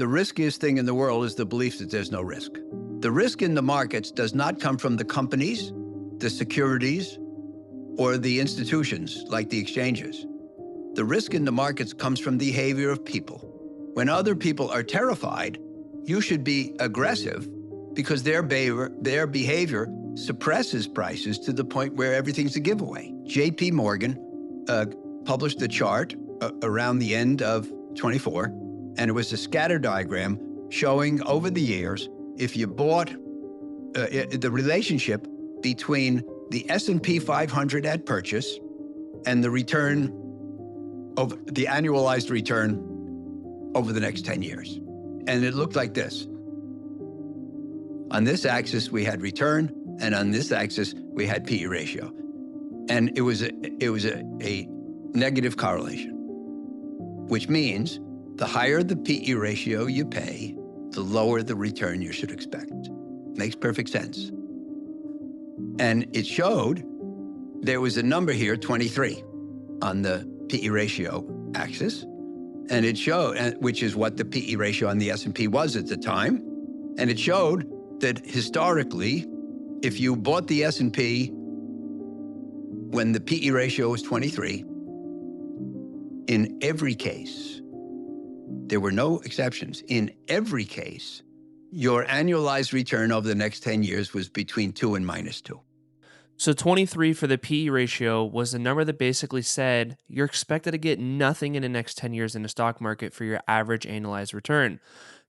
The riskiest thing in the world is the belief that there's no risk. The risk in the markets does not come from the companies, the securities, or the institutions like the exchanges. The risk in the markets comes from the behavior of people. When other people are terrified, you should be aggressive because their behavior suppresses prices to the point where everything's a giveaway. JP Morgan published a chart around the end of 24, and it was a scatter diagram showing over the years, if you bought the relationship between the S&P 500 at purchase and the return of the annualized return over the next 10 years. And it looked like this. On this axis, we had return, and on this axis, we had PE ratio. And it was a negative correlation, which means the higher the PE ratio you pay, the lower the return you should expect. Makes perfect sense. And it showed there was a number here, 23, on the PE ratio axis. And it showed, which is what the PE ratio on the S&P was at the time. And it showed that historically, if you bought the S&P when the PE ratio was 23, in every case, there were no exceptions. In every case, your annualized return over the next 10 years was between 2 and -2. So 23 for the PE ratio was the number that basically said you're expected to get nothing in the next 10 years in the stock market for your average annualized return.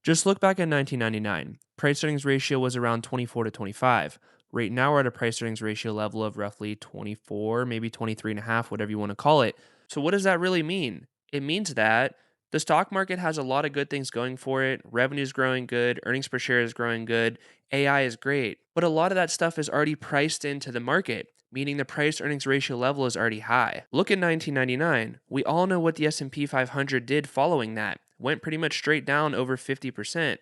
Just look back at 1999. Price earnings ratio was around 24 to 25. Right now, we're at a price earnings ratio level of roughly 24, maybe 23 and a half, whatever you want to call it. So what does that really mean? It means that the stock market has a lot of good things going for it. Revenue's growing good, earnings per share is growing good, AI is great. But a lot of that stuff is already priced into the market, meaning the price earnings ratio level is already high. Look at 1999. We all know what the S&P 500 did following that. Went pretty much straight down over 50%.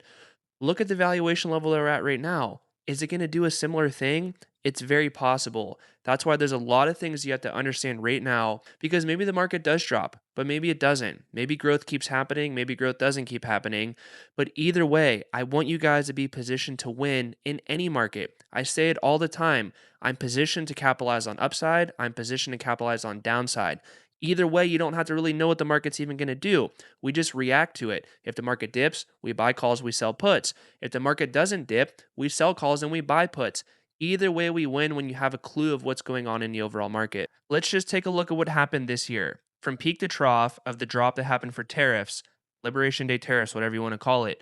Look at the valuation level they're at right now. Is it going to do a similar thing? It's very possible. That's why there's a lot of things you have to understand right now, because maybe the market does drop, but maybe it doesn't. Maybe growth keeps happening, maybe growth doesn't keep happening. But either way, I want you guys to be positioned to win in any market. I say it all the time. I'm positioned to capitalize on upside. I'm positioned to capitalize on downside. Either way, you don't have to really know what the market's even going to do. We just react to it. If the market dips, we buy calls, we sell puts. If the market doesn't dip, we sell calls and we buy puts. Either way, we win when you have a clue of what's going on in the overall market. Let's just take a look at what happened this year. From peak to trough of the drop that happened for tariffs, Liberation Day tariffs, whatever you want to call it,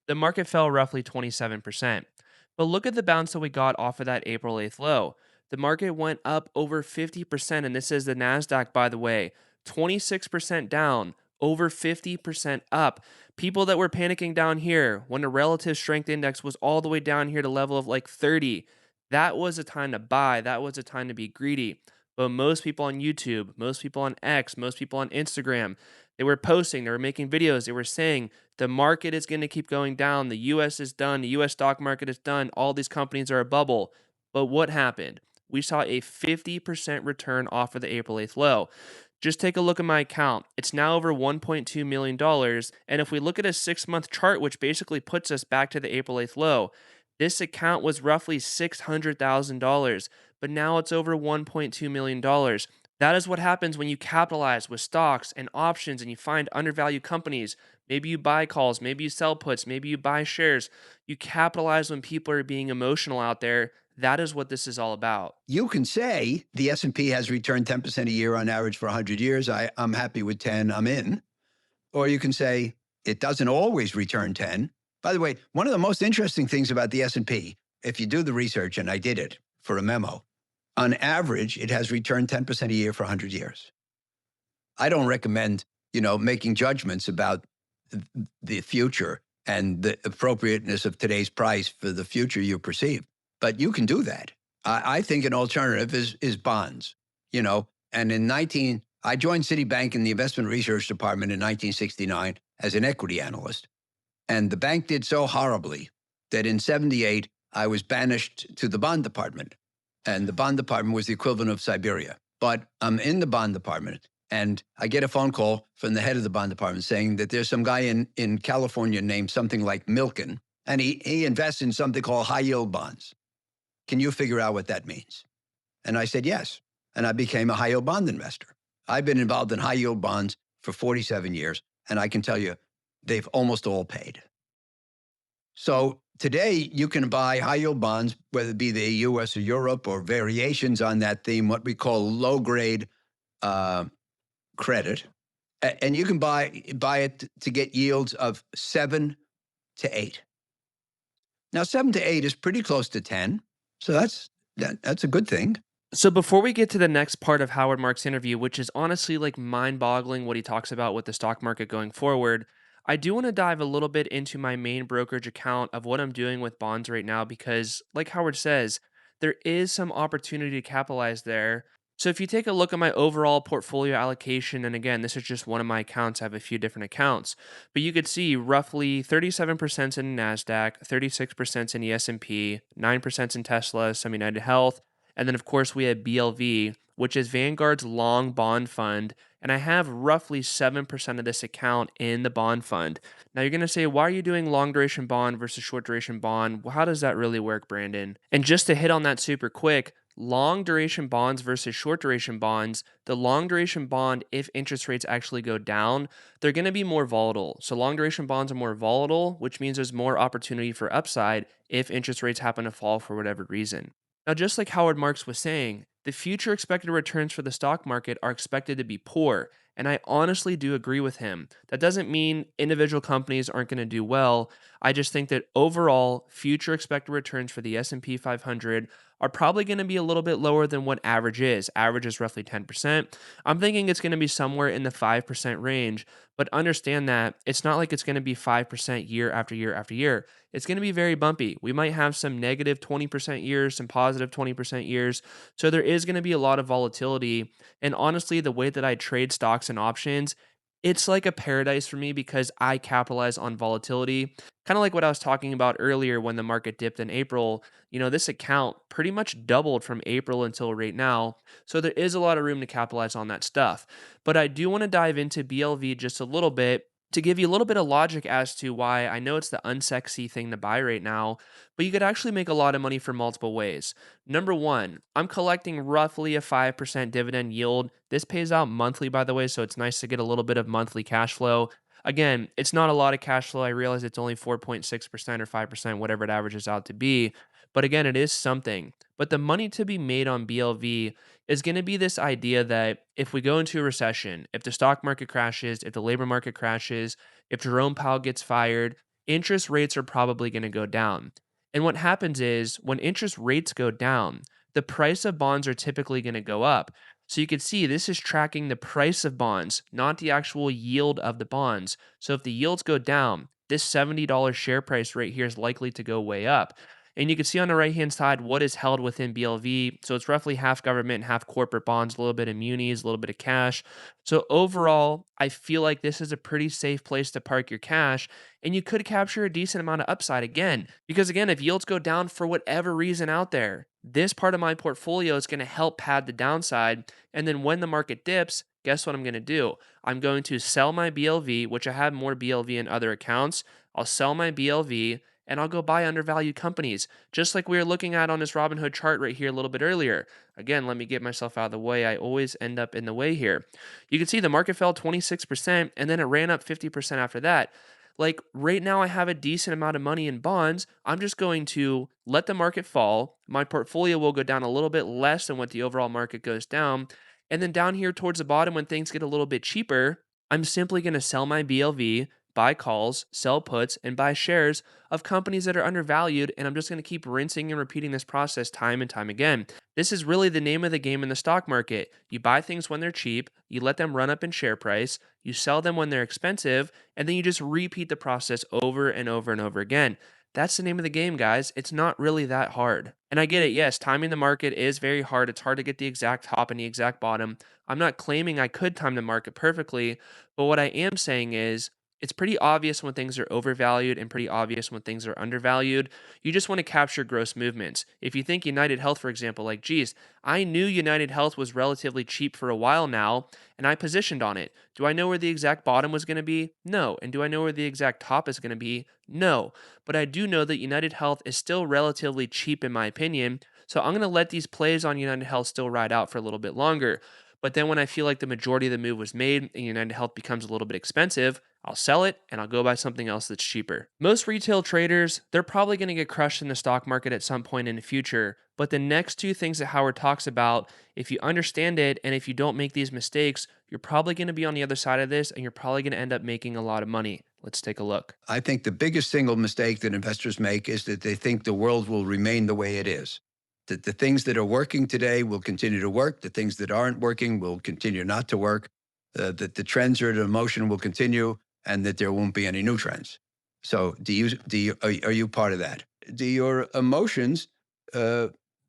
the market fell roughly 27%. But look at the bounce that we got off of that April 8th low. The market went up over 50%, and this is the NASDAQ, by the way, 26% down, over 50% up. People that were panicking down here when the relative strength index was all the way down here to level of like 30, that was a time to buy. That was a time to be greedy. But most people on YouTube, most people on X, most people on Instagram, they were posting, they were making videos, they were saying the market is going to keep going down. The US is done. The US stock market is done. All these companies are a bubble. But what happened? We saw a 50% return off of the April 8th low. Just take a look at my account. It's now over $1.2 million. And if we look at a 6-month chart, which basically puts us back to the April 8th low, this account was roughly $600,000, but now it's over $1.2 million. That is what happens when you capitalize with stocks and options and you find undervalued companies. Maybe you buy calls, maybe you sell puts, maybe you buy shares. You capitalize when people are being emotional out there. That is what this is all about. You can say the S&P has returned 10% a year on average for 100 years. I'm happy with 10, I'm in. Or you can say it doesn't always return 10. By the way, one of the most interesting things about the S&P, if you do the research, and I did it for a memo, on average, it has returned 10% a year for 100 years. I don't recommend, making judgments about the future and the appropriateness of today's price for the future you perceive. But you can do that. I think an alternative is bonds, and I joined Citibank in the investment research department in 1969 as an equity analyst. And the bank did so horribly that in 78, I was banished to the bond department. And the bond department was the equivalent of Siberia. But I'm in the bond department. And I get a phone call from the head of the bond department saying that there's some guy in California named something like Milken, and he invests in something called high yield bonds. Can you figure out what that means? And I said, yes. And I became a high yield bond investor. I've been involved in high yield bonds for 47 years, and I can tell you, they've almost all paid. So today you can buy high yield bonds, whether it be the US or Europe or variations on that theme, what we call low grade uh, credit. And you can buy it to get yields of 7 to 8. Now, 7 to 8 is pretty close to 10. So that's a good thing. So before we get to the next part of Howard Marks' interview, which is honestly like mind-boggling what he talks about with the stock market going forward, I do want to dive a little bit into my main brokerage account of what I'm doing with bonds right now because like Howard says, there is some opportunity to capitalize there. So if you take a look at my overall portfolio allocation, and again, this is just one of my accounts, I have a few different accounts, but you could see roughly 37% in Nasdaq, 36% in the S&P, 9% in Tesla, some United Health, and then, of course, we have BLV, which is Vanguard's long bond fund. And I have roughly 7% of this account in the bond fund. Now, you're going to say, why are you doing long duration bond versus short duration bond? Well, how does that really work, Brandon? And just to hit on that super quick, long duration bonds versus short duration bonds, the long duration bond, if interest rates actually go down, they're going to be more volatile. So, long duration bonds are more volatile, which means there's more opportunity for upside if interest rates happen to fall for whatever reason. Now, just like Howard Marks was saying, the future expected returns for the stock market are expected to be poor, and I honestly do agree with him. That doesn't mean individual companies aren't going to do well. I just think that overall, future expected returns for the S&P 500 are probably going to be a little bit lower than what average is. Average is roughly 10%. I'm thinking it's going to be somewhere in the 5% range, but understand that it's not like it's going to be 5% year after year after year. It's going to be very bumpy. We might have some negative 20% years, some positive 20% years. So there is going to be a lot of volatility. And honestly, the way that I trade stocks and options, it's like a paradise for me because I capitalize on volatility. Kind of like what I was talking about earlier when the market dipped in April. This account pretty much doubled from April until right now. So there is a lot of room to capitalize on that stuff. But I do want to dive into BLV just a little bit to give you a little bit of logic as to why I know it's the unsexy thing to buy right now, but you could actually make a lot of money for multiple ways. Number one, I'm collecting roughly a 5% dividend yield. This pays out monthly, by the way, so it's nice to get a little bit of monthly cash flow. Again, it's not a lot of cash flow. I realize it's only 4.6% or 5%, whatever it averages out to be. But again, it is something. But the money to be made on BLV is going to be this idea that if we go into a recession, if the stock market crashes, if the labor market crashes, if Jerome Powell gets fired, interest rates are probably going to go down. And what happens is when interest rates go down, the price of bonds are typically going to go up. So you can see this is tracking the price of bonds, not the actual yield of the bonds. So if the yields go down, this $70 share price right here is likely to go way up. And you can see on the right hand side what is held within BLV. So it's roughly half government and half corporate bonds, a little bit of munis, a little bit of cash. So overall, I feel like this is a pretty safe place to park your cash. And you could capture a decent amount of upside again. Because again, if yields go down for whatever reason out there, this part of my portfolio is going to help pad the downside. And then when the market dips, guess what I'm going to do? I'm going to sell my BLV, which I have more BLV in other accounts. I'll sell my BLV and I'll go buy undervalued companies, just like we were looking at on this Robinhood chart right here a little bit earlier. Again, let me get myself out of the way. I always end up in the way here. You can see the market fell 26% and then it ran up 50% after that. Like right now, I have a decent amount of money in bonds. I'm just going to let the market fall. My portfolio will go down a little bit less than what the overall market goes down. And then down here towards the bottom, when things get a little bit cheaper, I'm simply going to sell my BLV, buy calls, sell puts, and buy shares of companies that are undervalued. And I'm just going to keep rinsing and repeating this process time and time again. This is really the name of the game in the stock market. You buy things when they're cheap, you let them run up in share price, you sell them when they're expensive, and then you just repeat the process over and over and over again. That's the name of the game, guys. It's not really that hard. And I get it. Yes, timing the market is very hard. It's hard to get the exact top and the exact bottom. I'm not claiming I could time the market perfectly, but what I am saying is It's pretty obvious when things are overvalued and pretty obvious when things are undervalued. You just want to capture gross movements. If you think United Health, for example, like, geez, I knew United Health was relatively cheap for a while now, and I positioned on it. Do I know where the exact bottom was going to be? No. And do I know where the exact top is going to be? No. But I do know that United Health is still relatively cheap, in my opinion. So I'm going to let these plays on United Health still ride out for a little bit longer. But then when I feel like the majority of the move was made and United Health becomes a little bit expensive, I'll sell it and I'll go buy something else that's cheaper. Most retail traders, they're probably going to get crushed in the stock market at some point in the future. But the next two things that Howard talks about, if you understand it and if you don't make these mistakes, you're probably going to be on the other side of this and you're probably going to end up making a lot of money. Let's take a look. I think the biggest single mistake that investors make is that they think the world will remain the way it is. That the things that are working today will continue to work, the things that aren't working will continue not to work, that the trends are in motion will continue, and that there won't be any new trends. So, are you part of that? Do your emotions uh,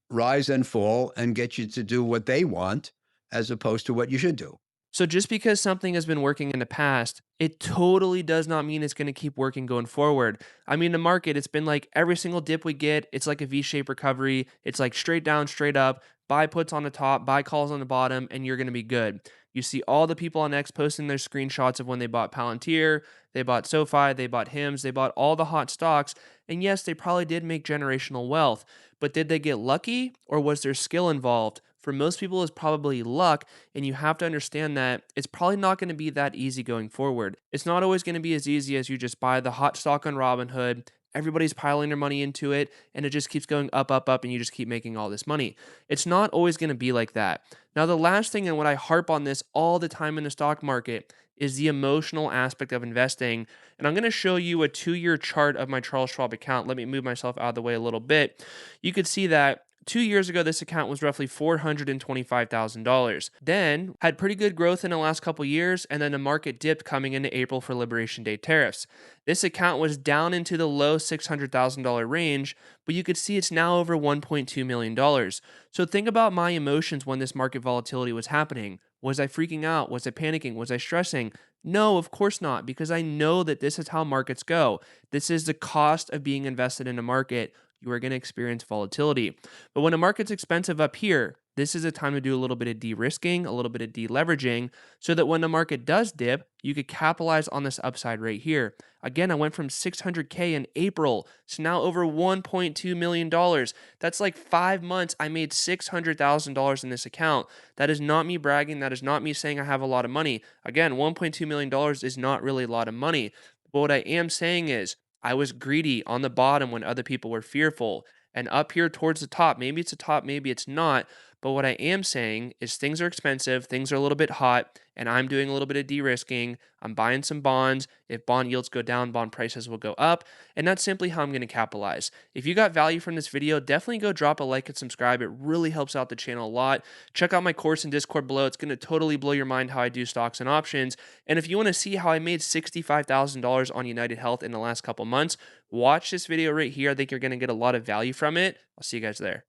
rise and fall and get you to do what they want as opposed to what you should do? So just because something has been working in the past, it totally does not mean it's going to keep working going forward. I mean, the market, it's been like every single dip we get, it's like a V-shaped recovery. It's like straight down, straight up, buy puts on the top, buy calls on the bottom, and you're going to be good. You see all the people on X posting their screenshots of when they bought Palantir, they bought SoFi, they bought Hims, they bought all the hot stocks. And yes, they probably did make generational wealth, but did they get lucky or was there skill involved? For most people, it's probably luck, and you have to understand that it's probably not going to be that easy going forward. It's not always going to be as easy as you just buy the hot stock on Robinhood. Everybody's piling their money into it, and it just keeps going up, up, up, and you just keep making all this money. It's not always going to be like that. Now, the last thing, and what I harp on this all the time in the stock market, is the emotional aspect of investing. And I'm going to show you a 2-year chart of my Charles Schwab account. Let me move myself out of the way a little bit. You could see that 2 years ago, this account was roughly $425,000. Then had pretty good growth in the last couple years, and then the market dipped coming into April for Liberation Day tariffs. This account was down into the low $600,000 range, but you could see it's now over $1.2 million. So think about my emotions when this market volatility was happening. Was I freaking out? Was I panicking? Was I stressing? No, of course not, because I know that this is how markets go. This is the cost of being invested in a market. You are going to experience volatility. But when a market's expensive up here, this is a time to do a little bit of de-risking, a little bit of deleveraging, so that when the market does dip, you could capitalize on this upside right here. Again, I went from 600K in April to now over $1.2 million. That's like 5 months. I made $600,000 in this account. That is not me bragging. That is not me saying I have a lot of money. Again, $1.2 million is not really a lot of money. But what I am saying is, I was greedy on the bottom when other people were fearful. And up here towards the top, maybe it's a top, maybe it's not. But what I am saying is things are expensive, things are a little bit hot, and I'm doing a little bit of de-risking. I'm buying some bonds. If bond yields go down, bond prices will go up. And that's simply how I'm going to capitalize. If you got value from this video, definitely go drop a like and subscribe. It really helps out the channel a lot. Check out my course in Discord below. It's going to totally blow your mind how I do stocks and options. And if you want to see how I made $65,000 on United Health in the last couple months, watch this video right here. I think you're going to get a lot of value from it. I'll see you guys there.